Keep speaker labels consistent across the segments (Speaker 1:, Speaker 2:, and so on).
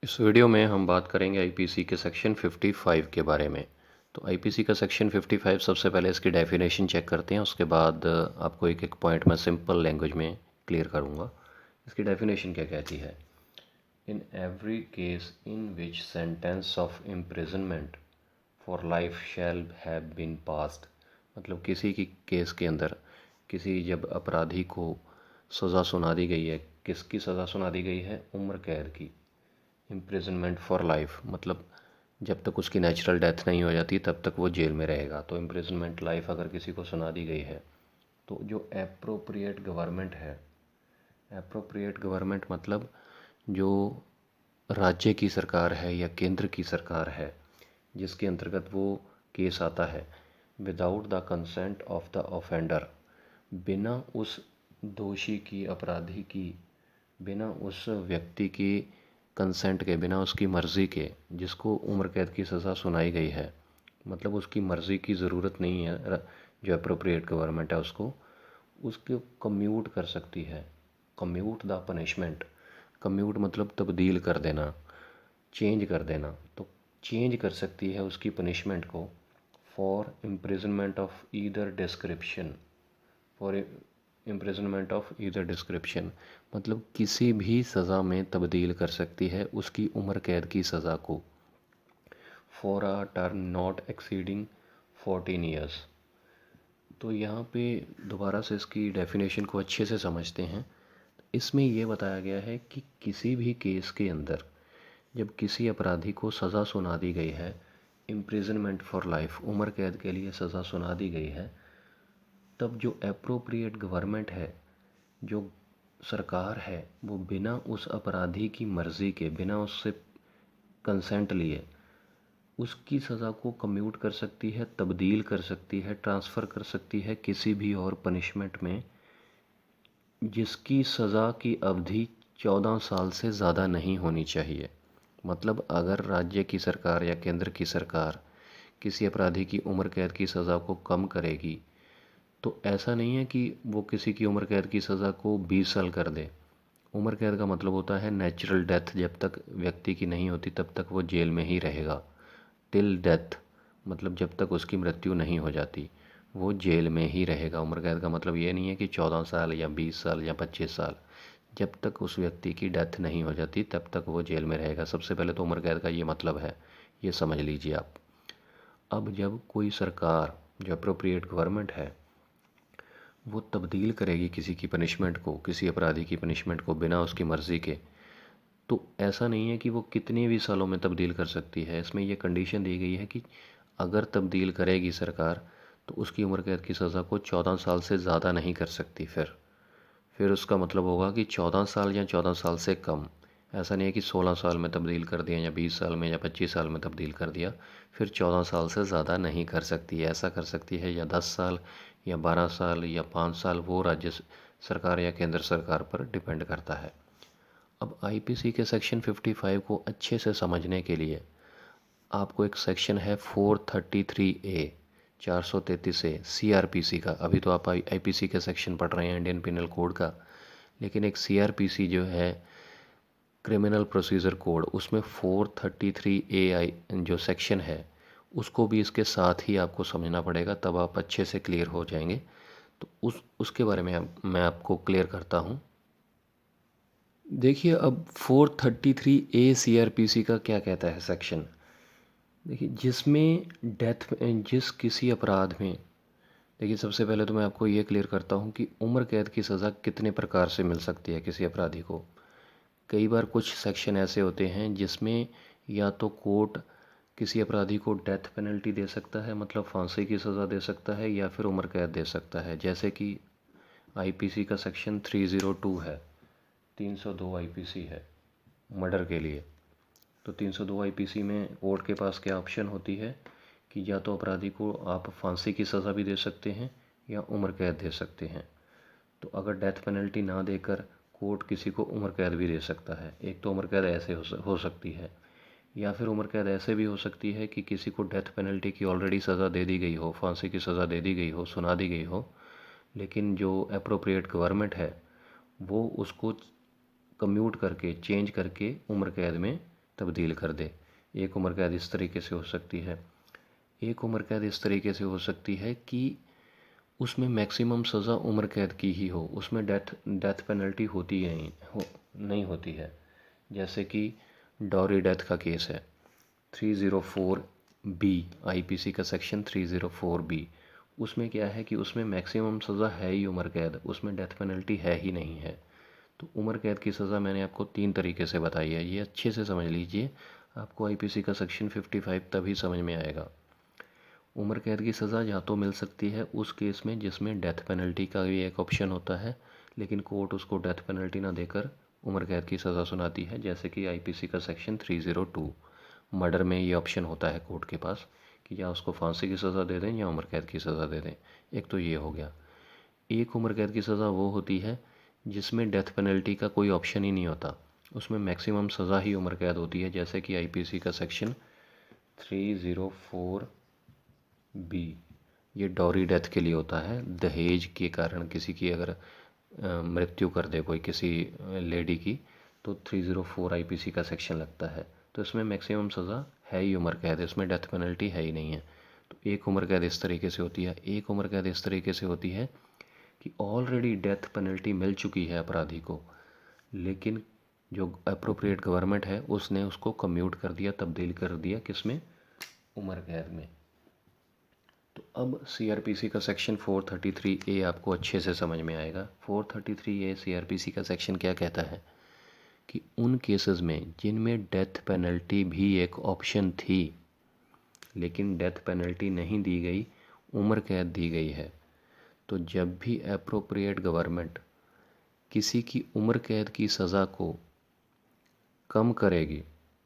Speaker 1: इस वीडियो में हम बात करेंगे आईपीसी के सेक्शन 55 के बारे में। तो आईपीसी का सेक्शन 55 सबसे पहले इसकी डेफिनेशन चेक करते हैं, उसके बाद आपको एक एक पॉइंट में सिंपल लैंग्वेज में क्लियर करूंगा। इसकी डेफिनेशन क्या कहती है? In every case in which sentence of imprisonment for life shall have been passed, मतलब किसी की केस के अंदर किसी जब अपराधी को सज़ा सुना दी गई है, किसकी सज़ा सुना दी गई है? उम्र कैद की। इम्प्रिजनमेंट फॉर लाइफ मतलब जब तक उसकी नेचुरल डेथ नहीं हो जाती तब तक वो जेल में रहेगा। तो इम्प्रिजनमेंट लाइफ अगर किसी को सुना दी गई है तो जो एप्रोप्रिएट गवर्नमेंट है, एप्रोप्रिएट गवर्नमेंट मतलब जो राज्य की सरकार है या केंद्र की सरकार है जिसके अंतर्गत वो केस आता है, without the consent of the offender, बिना उस दोषी की, अपराधी की, बिना उस व्यक्ति की कंसेंट के, बिना उसकी मर्ज़ी के, जिसको उम्र कैद की सज़ा सुनाई गई है, मतलब उसकी मर्ज़ी की ज़रूरत नहीं है, जो अप्रोप्रिएट गवर्नमेंट है उसको कम्यूट कर सकती है। कम्यूट द पनिशमेंट, कम्यूट मतलब तब्दील कर देना, चेंज कर देना। तो चेंज कर सकती है उसकी पनिशमेंट को for imprisonment of either description, for imprisonment of either description मतलब किसी भी सज़ा में तब्दील कर सकती है उसकी उम्र कैद की सज़ा को, for a term not exceeding 14 years. तो यहाँ पे दोबारा से इसकी डेफिनेशन को अच्छे से समझते हैं। इसमें ये बताया गया है कि किसी भी केस के अंदर जब किसी अपराधी को सज़ा सुना दी गई है, इम्प्रिजनमेंट फॉर लाइफ, उम्र कैद के लिए सज़ा सुना दी गई है, तब जो एप्रोप्रिएट गवर्नमेंट है, जो सरकार है, वो बिना उस अपराधी की मर्ज़ी के, बिना उससे कंसेंट लिए उसकी सज़ा को कम्यूट कर सकती है, तब्दील कर सकती है, ट्रांसफ़र कर सकती है किसी भी और पनिशमेंट में जिसकी सज़ा की अवधि 14 साल से ज़्यादा नहीं होनी चाहिए। मतलब अगर राज्य की सरकार या केंद्र की सरकार किसी अपराधी की उम्र कैद की सज़ा को कम करेगी तो ऐसा नहीं है कि वो किसी की उम्र कैद की सज़ा को 20 साल कर दे। उम्र कैद का मतलब होता है नेचुरल डेथ, जब तक व्यक्ति की नहीं होती तब तक वो जेल में ही रहेगा। टिल डेथ मतलब जब तक उसकी मृत्यु नहीं हो जाती वो जेल में ही रहेगा। उम्र कैद का मतलब ये नहीं है कि 14 साल या 20 साल या 25 साल, जब तक उस व्यक्ति की डेथ नहीं हो जाती तब तक वो जेल में रहेगा। सबसे पहले तो उम्र कैद का ये मतलब है, ये समझ लीजिए आप। अब जब कोई सरकार, जो अप्रोप्रिएट गवर्नमेंट है, वो तब्दील करेगी किसी की पनिशमेंट को, किसी अपराधी की पनिशमेंट को बिना उसकी मर्ज़ी के, तो ऐसा नहीं है कि वो कितने भी सालों में तब्दील कर सकती है। इसमें ये कंडीशन दी गई है कि अगर तब्दील करेगी सरकार तो उसकी उम्र कैद की सज़ा को 14 साल से ज़्यादा नहीं कर सकती। फिर उसका मतलब होगा कि 14 साल या 14 साल से कम। ऐसा नहीं है कि 16 साल में तब्दील कर दिया या 20 साल में या 25 साल में तब्दील कर दिया, फिर 14 साल से ज़्यादा नहीं कर सकती है। ऐसा कर सकती है या 10 साल या 12 साल या 5 साल, वो राज्य सरकार या केंद्र सरकार पर डिपेंड करता है। अब आईपीसी के सेक्शन 55 को अच्छे से समझने के लिए आपको एक सेक्शन है 433A, 433A सीआरपीसी का। अभी तो आप आईपीसी के सेक्शन पढ़ रहे हैं इंडियन पिनल कोड का, लेकिन एक सीआरपीसी जो है क्रिमिनल प्रोसीजर कोड, उसमें 433A जो सेक्शन है उसको भी इसके साथ ही आपको समझना पड़ेगा, तब आप अच्छे से क्लियर हो जाएंगे। तो उसके बारे में मैं आपको क्लियर करता हूँ। देखिए अब 433A सीआरपीसी का क्या कहता है सेक्शन। देखिए जिसमें डेथ, जिस किसी अपराध में, देखिए सबसे पहले तो मैं आपको ये क्लियर करता हूँ कि उम्र कैद की सज़ा कितने प्रकार से मिल सकती है किसी अपराधी को। कई बार कुछ सेक्शन ऐसे होते हैं जिसमें या तो कोर्ट किसी अपराधी को डेथ पेनल्टी दे सकता है, मतलब फांसी की सज़ा दे सकता है, या फिर उम्र कैद दे सकता है। जैसे कि आईपीसी का सेक्शन 302 है, 302 आईपीसी है मर्डर के लिए। तो 302 आईपीसी में कोर्ट के पास क्या ऑप्शन होती है कि या तो अपराधी को आप फांसी की सज़ा भी दे सकते हैं या उम्र कैद दे सकते हैं। तो अगर डेथ पेनल्टी ना देकर कोर्ट किसी को उम्र कैद भी दे सकता है। एक तो उम्र कैद ऐसे हो सकती है, या फिर उम्र कैद ऐसे भी हो सकती है कि किसी को डेथ पेनल्टी की ऑलरेडी सज़ा दे दी गई हो, फांसी की सज़ा दे दी गई हो, सुना दी गई हो, लेकिन जो अप्रोप्रिएट गवर्नमेंट है वो उसको कम्यूट करके, चेंज करके उम्र कैद में तब्दील कर दे। एक उम्र कैद इस तरीके से हो सकती है। एक उम्र कैद इस तरीके से हो सकती है कि उसमें मैक्सिमम सज़ा उम्र कैद की ही हो, उसमें डेथ पेनल्टी होती है नहीं होती है। जैसे कि डॉरी डेथ का केस है 304 बी, आईपीसी का सेक्शन 304 बी। उसमें क्या है कि उसमें मैक्सिमम सज़ा है ही उम्र कैद, उसमें डेथ पेनल्टी है ही नहीं है। तो उम्र कैद की सज़ा मैंने आपको 3 तरीके से बताई है, ये अच्छे से समझ लीजिए। आपको आईपीसी का सेक्शन 55 तभी समझ में आएगा। उम्र कैद की सज़ा या तो मिल सकती है उस केस में जिसमें डेथ पेनल्टी का भी एक ऑप्शन होता है, लेकिन कोर्ट उसको डेथ पेनल्टी ना देकर उम्र कैद की सज़ा सुनाती है, जैसे कि आईपीसी का सेक्शन 302 मर्डर में ये ऑप्शन होता है कोर्ट के पास कि या उसको फांसी की सज़ा दे दें या उम्र कैद की सज़ा दे दें। एक तो ये हो गया। एक उम्र कैद की सज़ा वो होती है जिसमें डेथ पेनल्टी का कोई ऑप्शन ही नहीं होता, उसमें मैक्सिमम सज़ा ही उम्र कैद होती है, जैसे कि आईपीसी का सेक्शन 304 बी। ये डॉरी डेथ के लिए होता है, दहेज के कारण किसी की अगर मृत्यु कर दे कोई किसी लेडी की, तो 304 आईपीसी का सेक्शन लगता है। तो इसमें मैक्सिमम सज़ा है ही उम्र कैद, इसमें डेथ पेनल्टी है ही नहीं है। तो एक उम्र कैद इस तरीके से होती है। एक उम्र कैद इस तरीके से होती है कि ऑलरेडी डेथ पेनल्टी मिल चुकी है अपराधी को, लेकिन जो अप्रोप्रिएट गवर्नमेंट है उसने उसको कम्यूट कर दिया, तब्दील कर दिया किसमें, उम्र कैद में। तो अब सीआरपीसी का सेक्शन 433 ए आपको अच्छे से समझ में आएगा। 433 ए सीआरपीसी का सेक्शन क्या कहता है कि उन केसेस में जिनमें डेथ पेनल्टी भी एक ऑप्शन थी लेकिन डेथ पेनल्टी नहीं दी गई, उम्र कैद दी गई है, तो जब भी अप्रोप्रिएट गवर्नमेंट किसी की उम्र कैद की सज़ा को कम करेगी,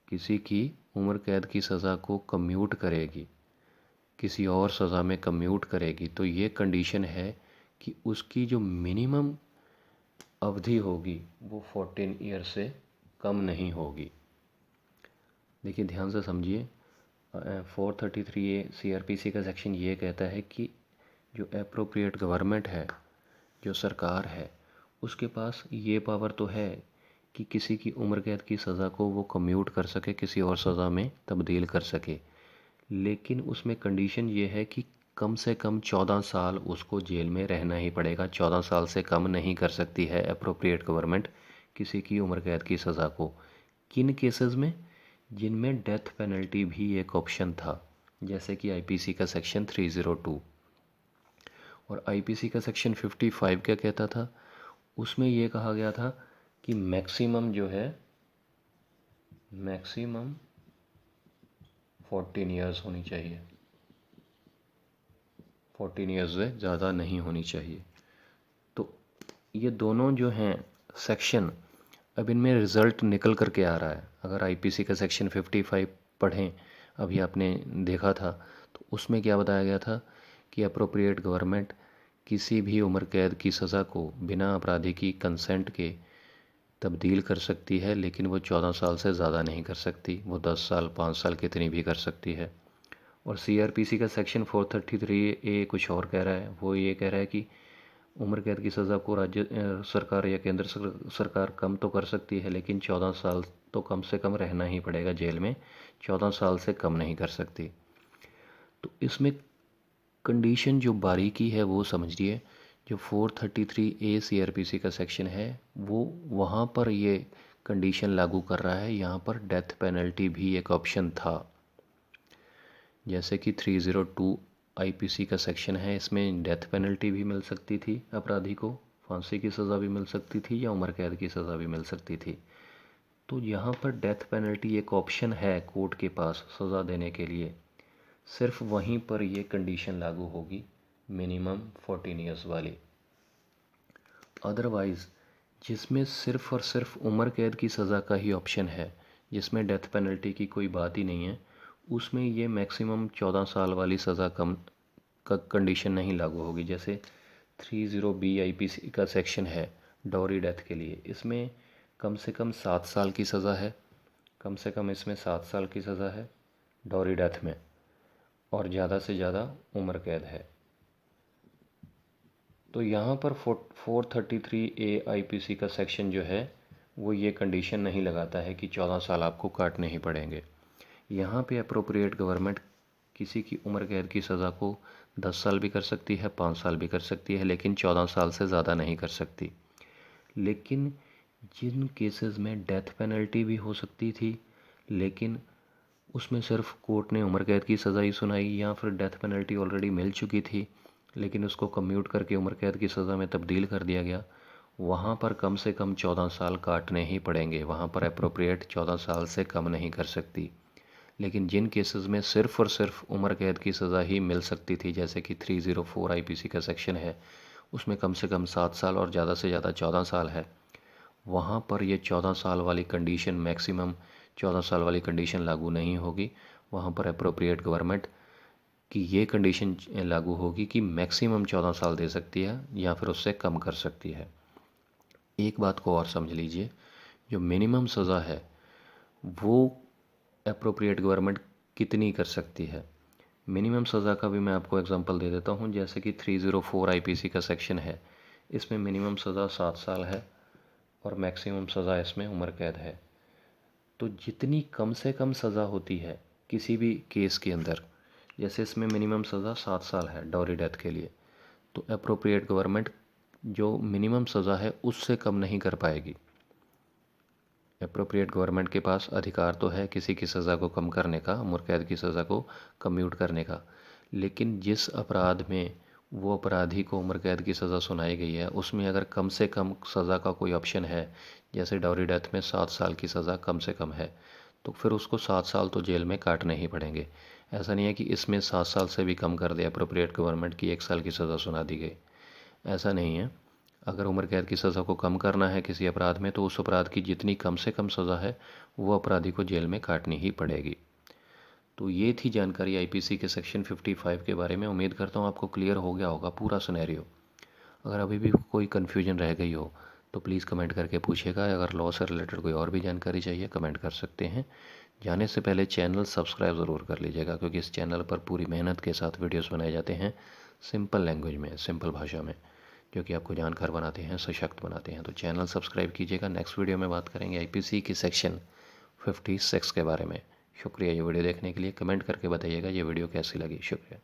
Speaker 1: किसी की उम्र कैद की सज़ा को कम्यूट करेगी, किसी और सज़ा में कम्यूट करेगी, तो ये कंडीशन है कि उसकी जो मिनिमम अवधि होगी वो 14 ईयर से कम नहीं होगी। देखिए ध्यान से समझिए, 433 ए सीआरपीसी का सेक्शन ये कहता है कि जो अप्रोप्रिएट गवर्नमेंट है, जो सरकार है, उसके पास ये पावर तो है कि किसी की उम्र कैद की सज़ा को वो कम्यूट कर सके, किसी और सज़ा में तब्दील कर सके, लेकिन उसमें कंडीशन ये है कि कम से कम 14 साल उसको जेल में रहना ही पड़ेगा। 14 साल से कम नहीं कर सकती है अप्रोप्रिएट गवर्नमेंट किसी की उम्र कैद की सज़ा को। किन केसेस में, जिनमें डेथ पेनल्टी भी एक ऑप्शन था, जैसे कि आईपीसी का सेक्शन 302। और आईपीसी का सेक्शन 55 क्या कहता था, उसमें ये कहा गया था कि मैक्सिमम जो है, मैक्सिमम 14 ईयर्स होनी चाहिए, 14 ईयर्स से ज़्यादा नहीं होनी चाहिए। तो ये दोनों जो हैं सेक्शन, अब इनमें रिज़ल्ट निकल कर के आ रहा है। अगर आईपीसी का सेक्शन 55 पढ़ें, अभी आपने देखा था, तो उसमें क्या बताया गया था कि अप्रोप्रिएट गवर्नमेंट किसी भी उम्र कैद की सज़ा को बिना अपराधी की कंसेंट के तब्दील कर सकती है, लेकिन वो 14 साल से ज़्यादा नहीं कर सकती, वो 10 साल 5 साल कितनी भी कर सकती है। और सीआरपीसी का सेक्शन 433 ए कुछ और कह रहा है, वो ये कह रहा है कि उम्र कैद की सज़ा को राज्य सरकार या केंद्र सरकार कम तो कर सकती है, लेकिन 14 साल तो कम से कम रहना ही पड़ेगा जेल में, 14 साल से कम नहीं कर सकती। तो इसमें कंडीशन जो बारीकी है वो समझिए। जो 433 ए सीआरपीसी का सेक्शन है वो वहाँ पर ये कंडीशन लागू कर रहा है, यहाँ पर डेथ पेनल्टी भी एक ऑप्शन था। जैसे कि 302 आईपीसी का सेक्शन है, इसमें डेथ पेनल्टी भी मिल सकती थी अपराधी को, फांसी की सज़ा भी मिल सकती थी या उम्र कैद की सज़ा भी मिल सकती थी। तो यहाँ पर डेथ पेनल्टी एक ऑप्शन है कोर्ट के पास सज़ा देने के लिए, सिर्फ वहीं पर ये कंडीशन लागू होगी, मिनिमम 14 ईयर्स वाली। अदरवाइज़ जिसमें सिर्फ़ और सिर्फ उम्र कैद की सज़ा का ही ऑप्शन है, जिसमें डेथ पेनल्टी की कोई बात ही नहीं है, उसमें ये मैक्सिमम 14 साल वाली सज़ा कम का कंडीशन नहीं लागू होगी। जैसे 30 बी आईपीसी का सेक्शन है डॉरी डेथ के लिए, इसमें कम से कम 7 साल की सज़ा है, कम से कम इसमें 7 साल की सज़ा है डॉरी डेथ में, और ज़्यादा से ज़्यादा उम्र कैद है। तो यहाँ पर 433 ए आईपीसी का सेक्शन जो है वो ये कंडीशन नहीं लगाता है कि 14 साल आपको काटने ही पड़ेंगे। यहाँ पे अप्रोप्रिएट गवर्नमेंट किसी की उम्र कैद की सज़ा को 10 साल भी कर सकती है, 5 साल भी कर सकती है, लेकिन 14 साल से ज़्यादा नहीं कर सकती। लेकिन जिन केसेस में डेथ पेनल्टी भी हो सकती थी, लेकिन उसमें सिर्फ कोर्ट ने उम्र कैद की सज़ा ही सुनाई, या फिर डेथ पेनल्टी ऑलरेडी मिल चुकी थी लेकिन उसको कम्यूट करके उम्र कैद की सज़ा में तब्दील कर दिया गया, वहाँ पर कम से कम 14 साल काटने ही पड़ेंगे। वहाँ पर अप्रोप्रिएट 14 साल से कम नहीं कर सकती। लेकिन जिन केसेस में सिर्फ़ और सिर्फ उम्र कैद की सज़ा ही मिल सकती थी, जैसे कि 304 आईपीसी का सेक्शन है, उसमें कम से कम 7 साल और ज़्यादा से ज़्यादा 14 साल है, वहाँ पर ये 14 साल वाली कंडीशन, मैक्सिमम 14 साल वाली कंडीशन लागू नहीं होगी। वहाँ पर अप्रोप्रिएट गवर्नमेंट की ये कंडीशन लागू होगी कि मैक्सिमम 14 साल दे सकती है या फिर उससे कम कर सकती है। एक बात को और समझ लीजिए, जो मिनिमम सज़ा है वो अप्रोप्रिएट गवर्नमेंट कितनी कर सकती है। मिनिमम सज़ा का भी मैं आपको एग्जांपल दे देता हूँ। जैसे कि 304 आईपीसी का सेक्शन है, इसमें मिनिमम सज़ा 7 साल है और मैक्सिमम सज़ा इसमें उम्र कैद है। तो जितनी कम से कम सज़ा होती है किसी भी केस के अंदर, जैसे इसमें मिनिमम सज़ा 7 साल है डॉरी डेथ के लिए, तो अप्रोप्रिएट गवर्नमेंट जो मिनिमम सज़ा है उससे कम नहीं कर पाएगी। अप्रोप्रिएट गवर्नमेंट के पास अधिकार तो है किसी की सज़ा को कम करने का, उम्र कैद की सज़ा को कम्यूट करने का, लेकिन जिस अपराध में वो अपराधी को उम्र कैद की सज़ा सुनाई गई है उसमें अगर कम से कम सज़ा का कोई ऑप्शन है, जैसे डॉरी डेथ में 7 साल की सज़ा कम से कम है, तो फिर उसको 7 साल तो जेल में काटने ही पड़ेंगे। ऐसा नहीं है कि इसमें 7 साल से भी कम कर दे अप्रोप्रिएट गवर्नमेंट की, 1 साल की सज़ा सुना दी गई, ऐसा नहीं है। अगर उम्र कैद की सज़ा को कम करना है किसी अपराध में, तो उस अपराध की जितनी कम से कम सज़ा है वो अपराधी को जेल में काटनी ही पड़ेगी। तो ये थी जानकारी आईपीसी के सेक्शन 55 के बारे में। उम्मीद करता हूँ आपको क्लियर हो गया होगा पूरा सिनेरियो। अगर अभी भी कोई कन्फ्यूजन रह गई हो तो प्लीज़ कमेंट करके पूछिएगा। अगर लॉ से रिलेटेड कोई और भी जानकारी चाहिए कमेंट कर सकते हैं। जाने से पहले चैनल सब्सक्राइब ज़रूर कर लीजिएगा, क्योंकि इस चैनल पर पूरी मेहनत के साथ वीडियोस बनाए जाते हैं सिंपल लैंग्वेज में, सिंपल भाषा में, जो कि आपको जानकार बनाते हैं, सशक्त बनाते हैं। तो चैनल सब्सक्राइब कीजिएगा। नेक्स्ट वीडियो में बात करेंगे आईपीसी की सेक्शन 56 के बारे में। शुक्रिया ये वीडियो देखने के लिए। कमेंट करके बताइएगा ये वीडियो कैसी लगी। शुक्रिया।